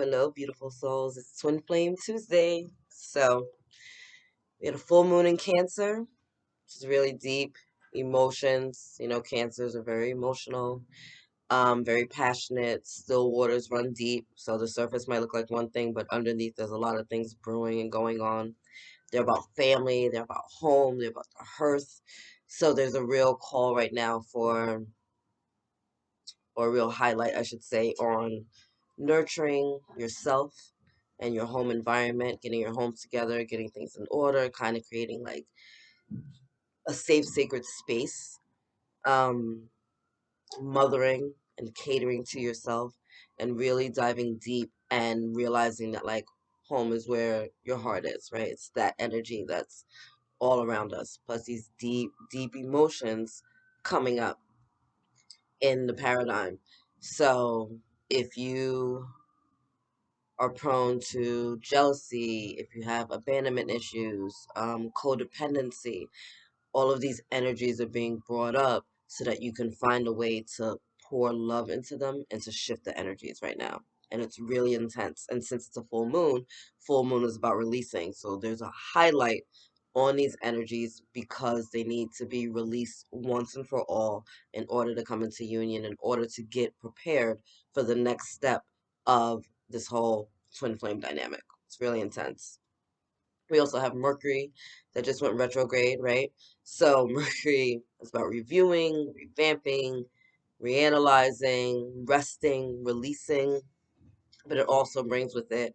never know, beautiful souls. It's Twin Flame Tuesday. So we had a full moon in Cancer, which is really deep emotions. Cancers are very emotional, very passionate. Still waters run deep. So the surface might look like one thing, but underneath there's a lot of things brewing and going on. They're about family, they're about home, they're about the hearth. So there's a real call right now or a real highlight, I should say, on nurturing yourself and your home environment, getting your home together, getting things in order, kind of creating like a safe, sacred space, um, mothering and catering to yourself, and really diving deep and realizing that like home is where your heart is, right? It's that energy that's all around us, plus these deep, deep emotions coming up in the paradigm. So if you are prone to jealousy, if you have abandonment issues, codependency, all of these energies are being brought up so that you can find a way to pour love into them and to shift the energies right now. And it's really intense. And since it's a full moon is about releasing. So there's a highlight on these energies because they need to be released once and for all in order to come into union, in order to get prepared for the next step of this whole twin flame dynamic. It's really intense. We also have Mercury that just went retrograde, right? So Mercury is about reviewing, revamping, reanalyzing, resting, releasing, but it also brings with it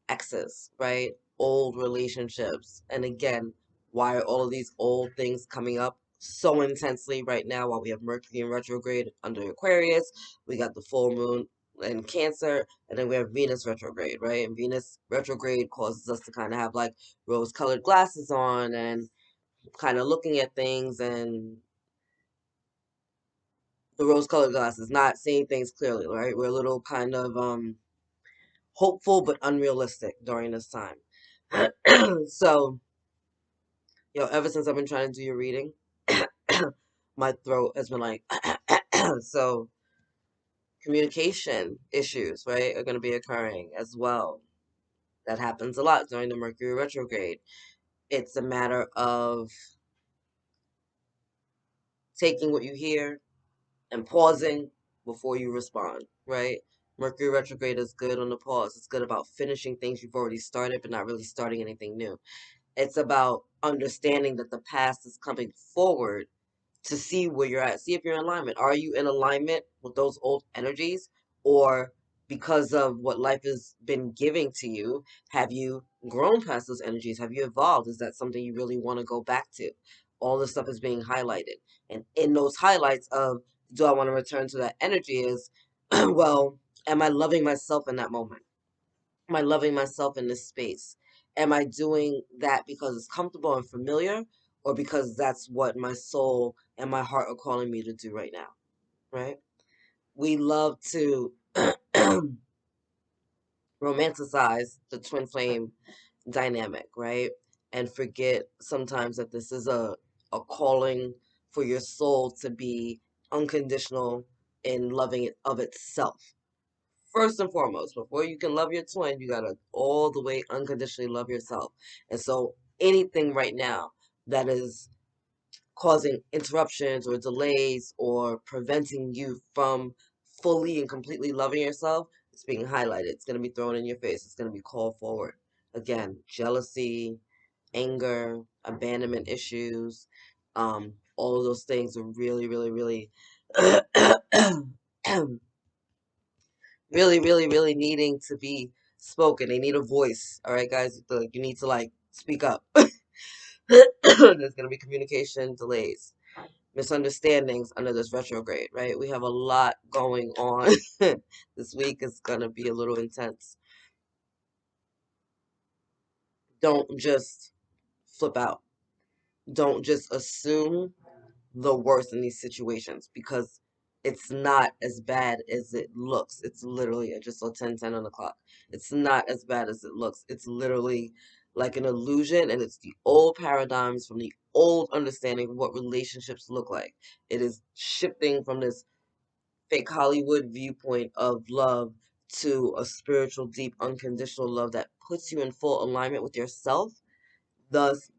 exes, right? Old relationships. And again, why are all of these old things coming up so intensely right now while we have Mercury in retrograde under Aquarius? We got the full moon in Cancer, and then we have Venus retrograde, right? And Venus retrograde causes us to kind of have like rose colored glasses on and kind of looking at things, and the rose colored glasses, not seeing things clearly, right? We're a little kind of hopeful but unrealistic during this time. So, ever since I've been trying to do your reading, my throat has been like, so communication issues, right, are going to be occurring as well. That happens a lot during the Mercury retrograde. It's a matter of taking what you hear and pausing before you respond, right? Mercury retrograde is good on the pause. It's good about finishing things you've already started, but not really starting anything new. It's about understanding that the past is coming forward to see where you're at. See if you're in alignment. Are you in alignment with those old energies? Or because of what life has been giving to you, have you grown past those energies? Have you evolved? Is that something you really want to go back to? All this stuff is being highlighted. And in those highlights of, do I want to return to that energy, is, well, am I loving myself in that moment? Am I loving myself in this space? Am I doing that because it's comfortable and familiar, or because that's what my soul and my heart are calling me to do right now? Right? We love to romanticize the twin flame dynamic, right? And forget sometimes that this is a calling for your soul to be unconditional in loving it of itself. First and foremost, before you can love your twin, you gotta all the way unconditionally love yourself. And so anything right now that is causing interruptions or delays or preventing you from fully and completely loving yourself, it's being highlighted. It's gonna be thrown in your face. It's gonna be called forward. Again, jealousy, anger, abandonment issues, all of those things are really, really, really really, really, really needing to be spoken. They need a voice. All right, guys, you need to like speak up. There's gonna be communication delays, misunderstandings under this retrograde, right? We have a lot going on. This week is gonna be a little intense. Don't just flip out. Don't just assume the worst in these situations, because it's not as bad as it looks. It's literally, I just saw 10:10 on the clock. It's not as bad as it looks. It's literally like an illusion, and it's the old paradigms from the old understanding of what relationships look like. It is shifting from this fake Hollywood viewpoint of love to a spiritual, deep, unconditional love that puts you in full alignment with yourself, thus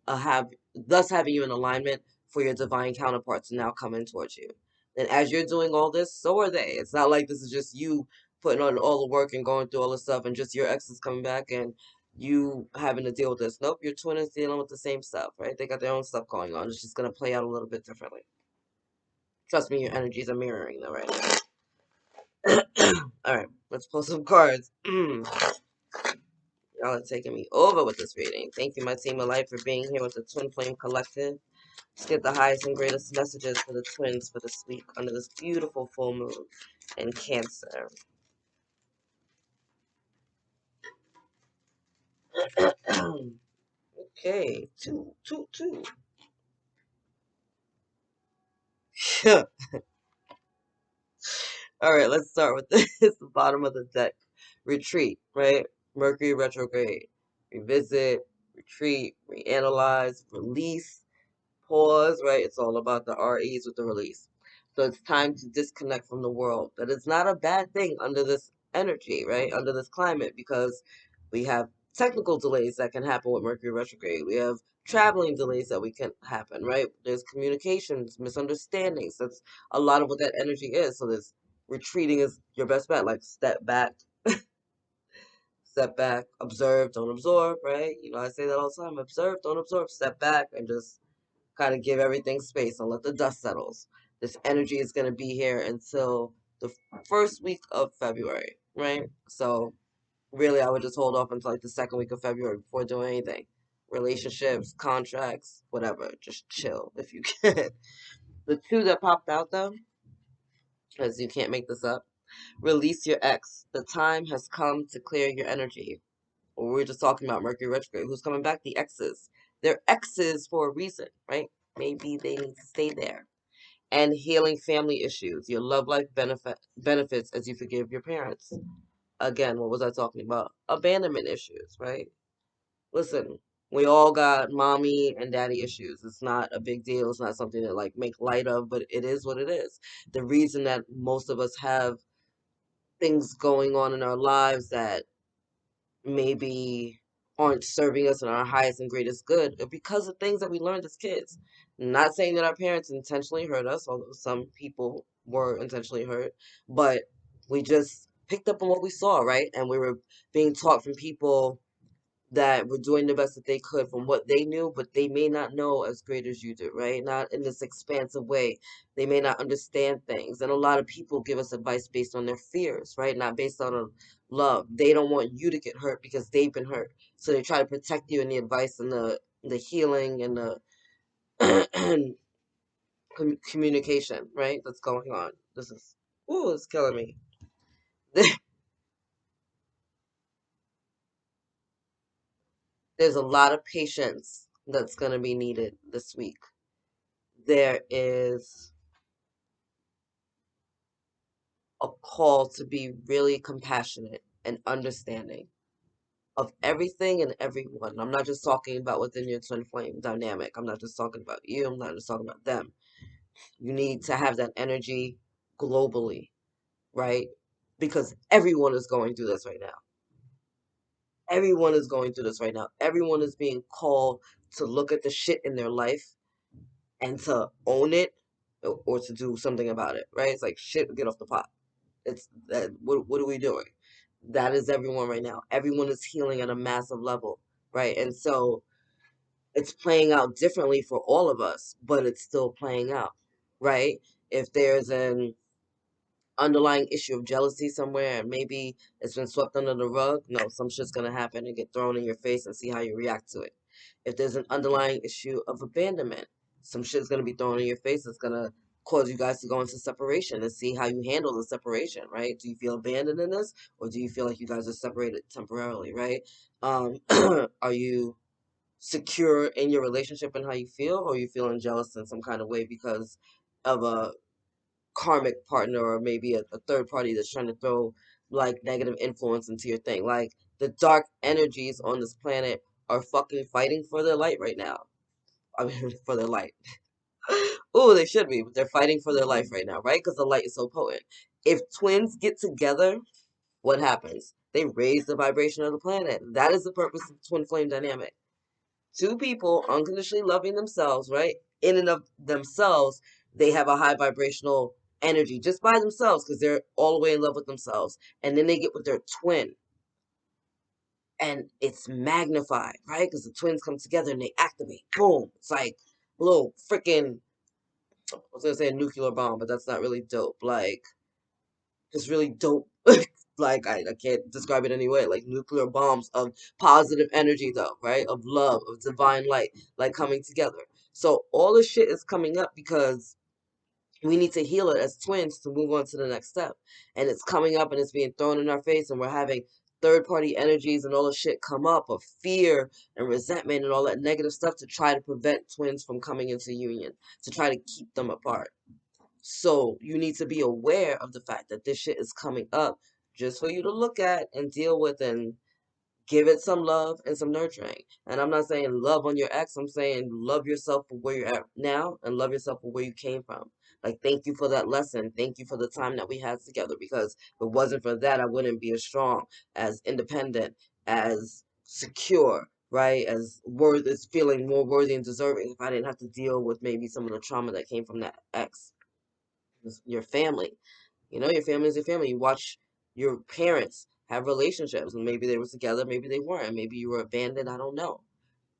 thus having you in alignment for your divine counterparts now coming towards you. And as you're doing all this, so are they. It's not like this is just you putting on all the work and going through all the stuff and just your ex is coming back and you having to deal with this. Nope, your twin is dealing with the same stuff, right? They got their own stuff going on. It's just gonna play out a little bit differently. Trust me, your energies are mirroring them right now. All right, let's pull some cards. Y'all are taking me over with this reading. Thank you, my team of light, for being here with the Twin Flame Collective. Let's get the highest and greatest messages for the twins for this week under this beautiful full moon in Cancer. Okay, two. All right, let's start with this. The bottom of the deck. Retreat, right? Mercury retrograde. Revisit, retreat, reanalyze, release, pause, right? It's all about the REs with the release. So it's time to disconnect from the world. That is not a bad thing under this energy, right? Under this climate, because we have technical delays that can happen with Mercury retrograde. We have traveling delays that we can happen, right? There's communications, misunderstandings. That's a lot of what that energy is. So this retreating is your best bet. Like step back, observe, don't absorb, right? You know, I say that all the time. Observe, don't absorb. Step back and just kind of give everything space and let the dust settles. This energy is going to be here until the first week of February, right? So really, I would just hold off until like the second week of February before doing anything. Relationships, contracts, whatever. Just chill if you can. The two that popped out though, because you can't make this up. Release your ex. The time has come to clear your energy. Or we were just talking about Mercury retrograde. Who's coming back? The exes. They're exes for a reason, right? Maybe they need to stay there. And healing family issues. Your love life benefits as you forgive your parents. Again, what was I talking about? Abandonment issues, right? Listen, we all got mommy and daddy issues. It's not a big deal. It's not something to like make light of, but it is what it is. The reason that most of us have things going on in our lives that maybe aren't serving us in our highest and greatest good because of things that we learned as kids. Not saying that our parents intentionally hurt us, although some people were intentionally hurt, but we just picked up on what we saw, right? And we were being taught from people that were doing the best that they could from what they knew, but they may not know as great as you do, right? Not in this expansive way. They may not understand things. And a lot of people give us advice based on their fears, right? Not based on love. They don't want you to get hurt because they've been hurt. So they try to protect you in the advice and the healing and the communication, right? That's going on. This is, ooh, it's killing me. There's a lot of patience that's going to be needed this week. There is a call to be really compassionate and understanding of everything and everyone. I'm not just talking about within your twin flame dynamic. I'm not just talking about you. I'm not just talking about them. You need to have that energy globally, right? Because everyone is going through this right now. Everyone is going through this right now. Everyone is being called to look at the shit in their life and to own it or to do something about it, right? It's like shit, get off the pot. It's that. What are we doing? That is everyone right now. Everyone is healing at a massive level, right? And so it's playing out differently for all of us, but it's still playing out, right? If there's an underlying issue of jealousy somewhere and maybe it's been swept under the rug, no, some shit's gonna happen and get thrown in your face and see how you react to it. If there's an underlying issue of abandonment, some shit's gonna be thrown in your face that's gonna cause you guys to go into separation and see how you handle the separation, right? Do you feel abandoned in this or do you feel like you guys are separated temporarily, right? Are you secure in your relationship and how you feel, or are you feeling jealous in some kind of way because of a karmic partner or maybe a third party that's trying to throw like negative influence into your thing? Like the dark energies on this planet are fucking fighting for their light right now. I mean, for their light. Oh, they should be, but they're fighting for their life right now, right? Because the light is so potent. If twins get together What happens? They raise the vibration of the planet. That is the purpose of the twin flame dynamic. Two people unconditionally loving themselves, right? In and of themselves, they have a high vibrational energy just by themselves because they're all the way in love with themselves. And then they get with their twin and it's magnified, right? Because the twins come together and they activate. Boom. It's like a little freaking, I was going to say a nuclear bomb, but that's not really dope. Like, it's really dope. Like, I can't describe it anyway. Like nuclear bombs of positive energy, though, right? Of love, of divine light, like coming together. So all this shit is coming up because we need to heal it as twins to move on to the next step. And it's coming up and it's being thrown in our face, and we're having third party energies and all the shit come up of fear and resentment and all that negative stuff to try to prevent twins from coming into union, to try to keep them apart. So you need to be aware of the fact that this shit is coming up just for you to look at and deal with and give it some love and some nurturing. And I'm not saying love on your ex, I'm saying love yourself for where you're at now and love yourself for where you came from. Like, thank you for that lesson. Thank you for the time that we had together, because if it wasn't for that, I wouldn't be as strong, as independent, as secure, right? As worth, as feeling more worthy and deserving if I didn't have to deal with maybe some of the trauma that came from that ex. Your family. You know, your family is your family. You watch your parents have relationships, and maybe they were together, maybe they weren't, maybe you were abandoned, I don't know.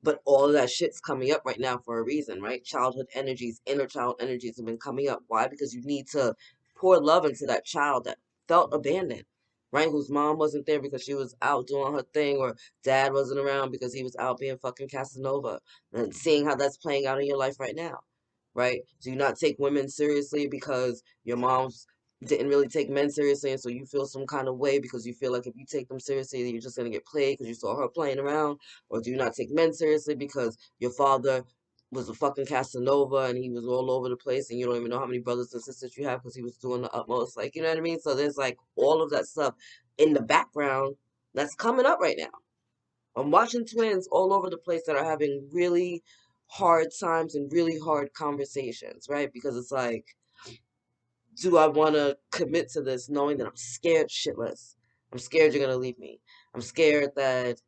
But all of that shit's coming up right now for a reason, right? Childhood energies, inner child energies have been coming up. Why? Because you need to pour love into that child that felt abandoned, right? Whose mom wasn't there because she was out doing her thing, or dad wasn't around because he was out being fucking Casanova. And seeing how that's playing out in your life right now, right? Do you not take women seriously because your moms didn't really take men seriously, and so you feel some kind of way because you feel like if you take them seriously, you're just gonna get played because you saw her playing around? Or do you not take men seriously because your father was a fucking Casanova and he was all over the place and you don't even know how many brothers and sisters you have because he was doing the utmost? Like, you know what I mean? So there's like all of that stuff in the background that's coming up right now. I'm watching twins all over the place that are having really hard times and really hard conversations, right? Because it's like, do I want to commit to this knowing that I'm scared shitless? I'm scared you're going to leave me. I'm scared that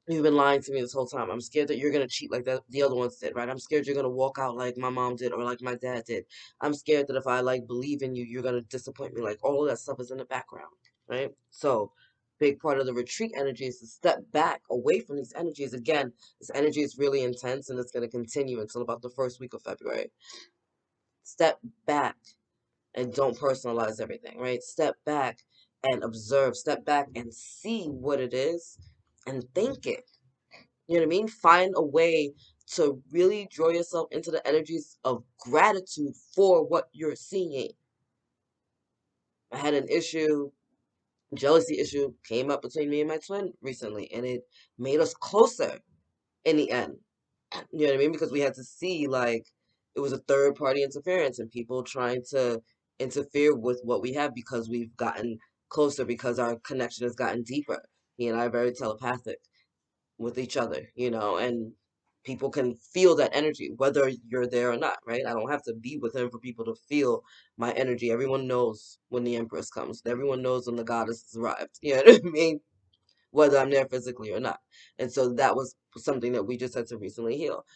you've been lying to me this whole time. I'm scared that you're gonna cheat like that the other ones did, right? I'm scared you're gonna walk out like my mom did or like my dad did. I'm scared that if I like believe in you, you're gonna disappoint me. Like all of that stuff is in the background, right? So big part of the retreat energy is to step back away from these energies. Again, this energy is really intense and it's gonna continue until about the first week of February. Step back and don't personalize everything, right? Step back and observe, step back and see what it is and think it. You know what I mean? Find a way to really draw yourself into the energies of gratitude for what you're seeing. I had an issue, jealousy issue came up between me and my twin recently, and it made us closer in the end. You know what I mean? Because we had to see, like, it was a third party interference and people trying to interfere with what we have because we've gotten closer, because our connection has gotten deeper. He and I are very telepathic with each other, you know, and people can feel that energy, whether you're there or not, right? I don't have to be with him for people to feel my energy. Everyone knows when the Empress comes. Everyone knows when the goddess has arrived. You know what I mean? Whether I'm there physically or not. And so that was something that we just had to recently heal.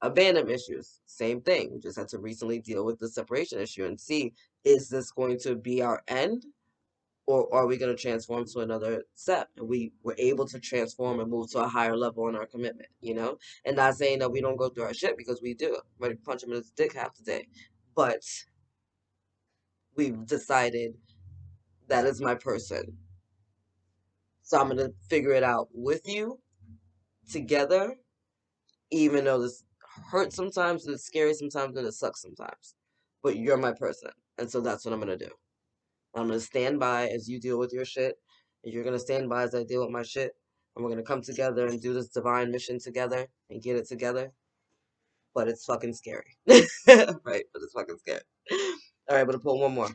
Abandonment issues, same thing. We just had to recently deal with the separation issue and see, is this going to be our end? Or are we going to transform to another step? And we were able to transform and move to a higher level in our commitment, you know? And not saying that we don't go through our shit, because we do. I'm ready to punch him in his dick half the day. But we've decided that is my person. So I'm going to figure it out with you together, even though this hurts sometimes and it's scary sometimes and it sucks sometimes. But you're my person. And so that's what I'm going to do. I'm going to stand by as you deal with your shit, and you're going to stand by as I deal with my shit, and we're going to come together and do this divine mission together and get it together. But it's fucking scary. Right? But it's fucking scary. All right, I'm going to pull one more.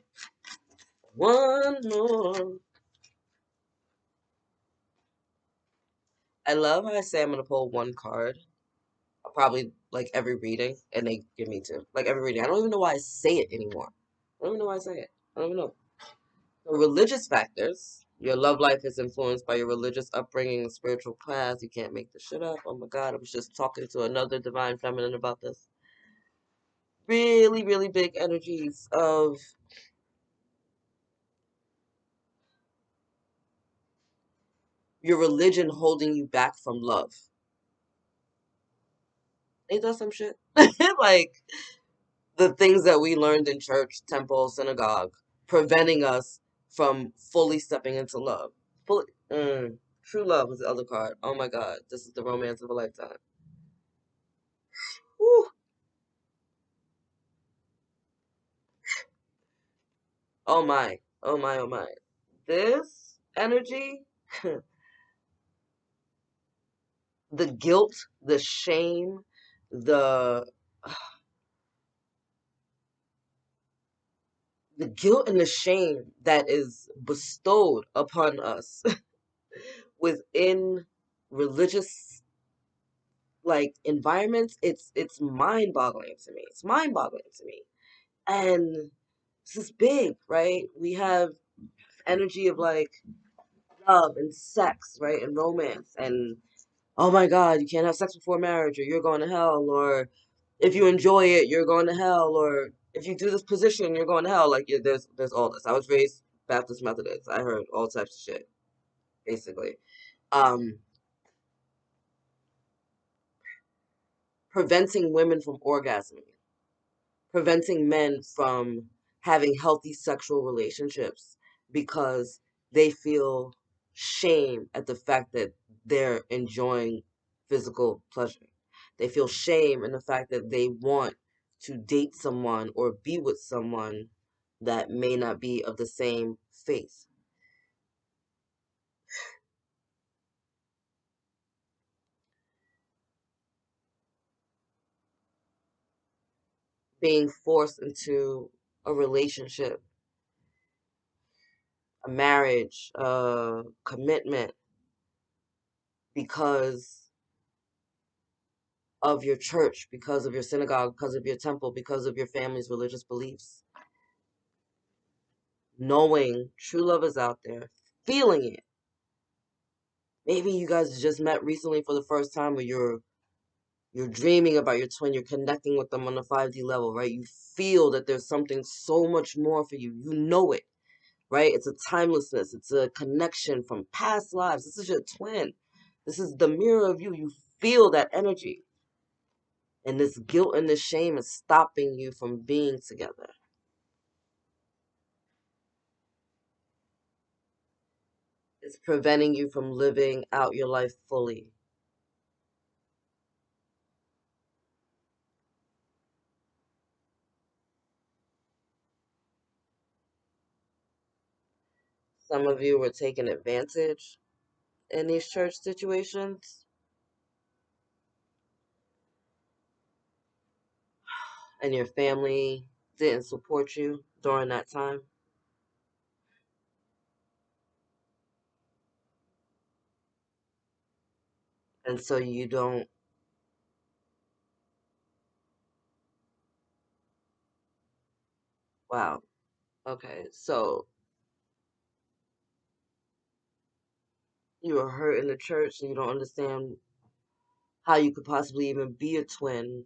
One more. I love how I say I'm going to pull one card. Probably like every reading, and they give me two. Like every reading. I don't even know why I say it anymore. I don't even know why I say it. I don't even know. The religious factors. Your love life is influenced by your religious upbringing and spiritual path. You can't make this shit up. Oh my God, I was just talking to another divine feminine about this. Really, really big energies of your religion holding you back from love. Ain't that some shit? Like the things that we learned in church, temple, synagogue, preventing us from fully stepping into love. Fully, true love was the other card. Oh my God, this is the romance of a lifetime. Woo. Oh my, oh my, oh my. This energy, the guilt, the shame, the the guilt and the shame that is bestowed upon us within religious like environments, it's mind-boggling to me. It's mind-boggling to me. And this is big, right? We have energy of like love and sex, right? And romance and oh my God, you can't have sex before marriage or you're going to hell, or if you enjoy it, you're going to hell, or if you do this position, you're going to hell. Like yeah, there's all this. I was raised Baptist Methodist. I heard all types of shit, basically. Um, Preventing women from orgasming, preventing men from having healthy sexual relationships because they feel shame at the fact that they're enjoying physical pleasure. They feel shame in the fact that they want to date someone or be with someone that may not be of the same faith. Being forced into a relationship, a marriage, a commitment because of your church, because of your synagogue, because of your temple, because of your family's religious beliefs. Knowing true love is out there, feeling it. Maybe you guys just met recently for the first time, or you're dreaming about your twin, you're connecting with them on the 5D level, right? You feel that there's something so much more for you. You know it, right? It's a timelessness, it's a connection from past lives. This is your twin. This is the mirror of you. You feel that energy. And this guilt and this shame is stopping you from being together. It's preventing you from living out your life fully. Some of you were taken advantage in these church situations, and your family didn't support you during that time. And so you don't, wow, okay. So you were hurt in the church and you don't understand how you could possibly even be a twin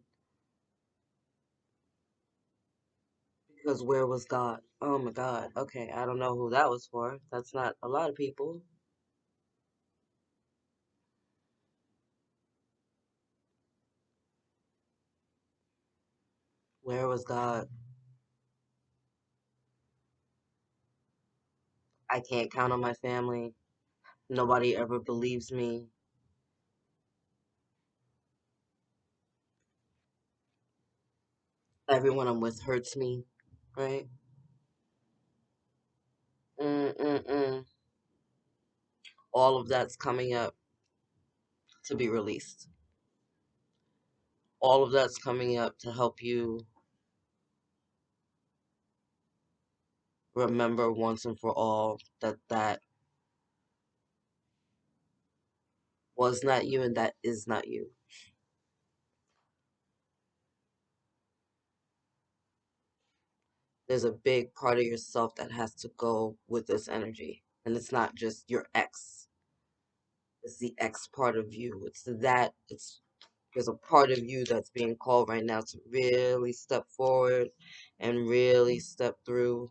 because where was God? Oh my God. Okay, I don't know who that was for. That's not a lot of people. Where was God? I can't count on my family. Nobody ever believes me. Everyone I'm with hurts me, right? Mm-mm-mm. All of that's coming up to be released. All of that's coming up to help you remember once and for all that that was not you and that is not you. there's a big part of yourself that has to go with this energy. And it's not just your ex. It's the ex part of you. There's a part of you that's being called right now to really step forward and really step through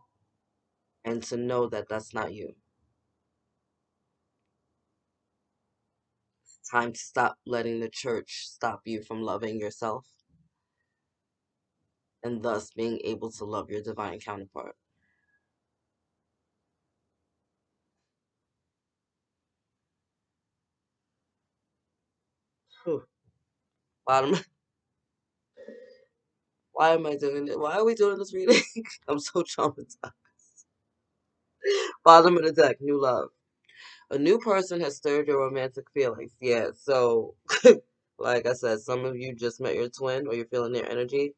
and to know that that's not you. It's time to stop letting the church stop you from loving yourself and thus being able to love your divine counterpart. Whew. Bottom, why am I doing it? Why are we doing this reading? I'm so traumatized. Bottom of the deck, new love. A new person has stirred your romantic feelings. Yeah, so like I said, some of you just met your twin or you're feeling their energy.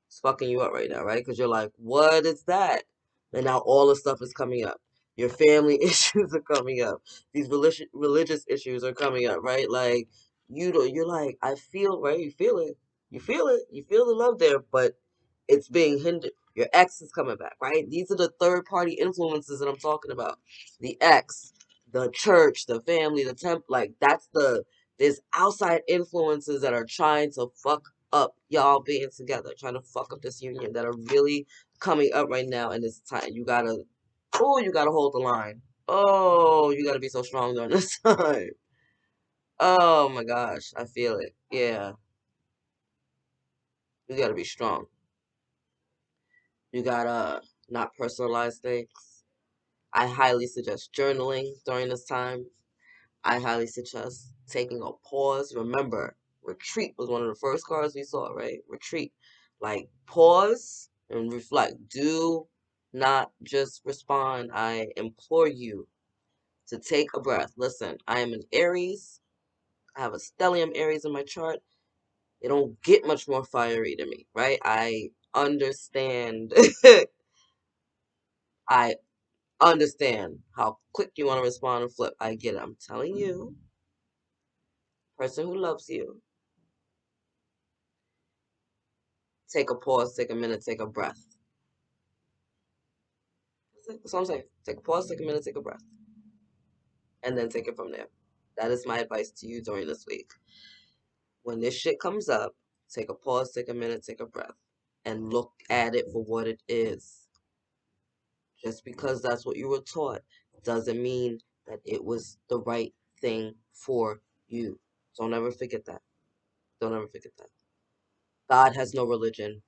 It's fucking you up right now, right? Because you're like, what is that? And now all the stuff is coming up. Your family issues are coming up. These religious issues are coming up, right? Like you're like, I feel, right? You feel it. You feel it. You feel the love there, but it's being hindered. Your ex is coming back, right? These are the third party influences that I'm talking about. The ex, the church, the family, the temple, like there's outside influences that are trying to fuck up y'all being together, trying to fuck up this union that are really coming up right now. And it's time you gotta hold the line. Oh, you gotta be so strong during this time. Oh my gosh, I feel it. Yeah, you gotta be strong. You gotta not personalize things. I highly suggest journaling during this time. I highly suggest taking a pause. Remember, retreat was one of the first cards we saw, right? Retreat. Like, pause and reflect. Do not just respond. I implore you to take a breath. Listen, I am an Aries. I have a stellium Aries in my chart. It don't get much more fiery than me, right? I understand. I understand how quick you want to respond and flip. I get it. I'm telling you, person who loves you, take a pause, take a minute, take a breath. That's what I'm saying. Take a pause, take a minute, take a breath, and then take it from there. That is my advice to you during this week. When this shit comes up, take a pause, take a minute, take a breath, and look at it for what it is. Just because that's what you were taught doesn't mean that it was the right thing for you. Don't ever forget that. Don't ever forget that. God has no religion.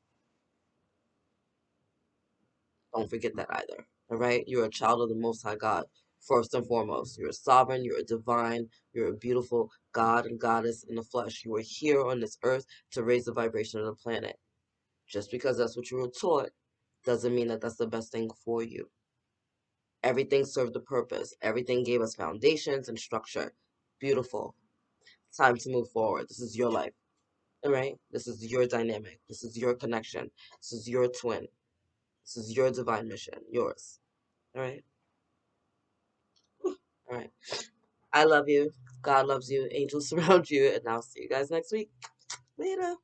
Don't forget that either. All right? You're a child of the Most High God. First and foremost, you're a sovereign, you're a divine, you're a beautiful God and goddess in the flesh. You are here on this earth to raise the vibration of the planet. Just because that's what you were taught doesn't mean that that's the best thing for you. Everything served a purpose. Everything gave us foundations and structure. Beautiful. Time to move forward. This is your life. All right? This is your dynamic. This is your connection. This is your twin. This is your divine mission. Yours. All right? All right. I love you. God loves you. Angels surround you. And I'll see you guys next week. Later.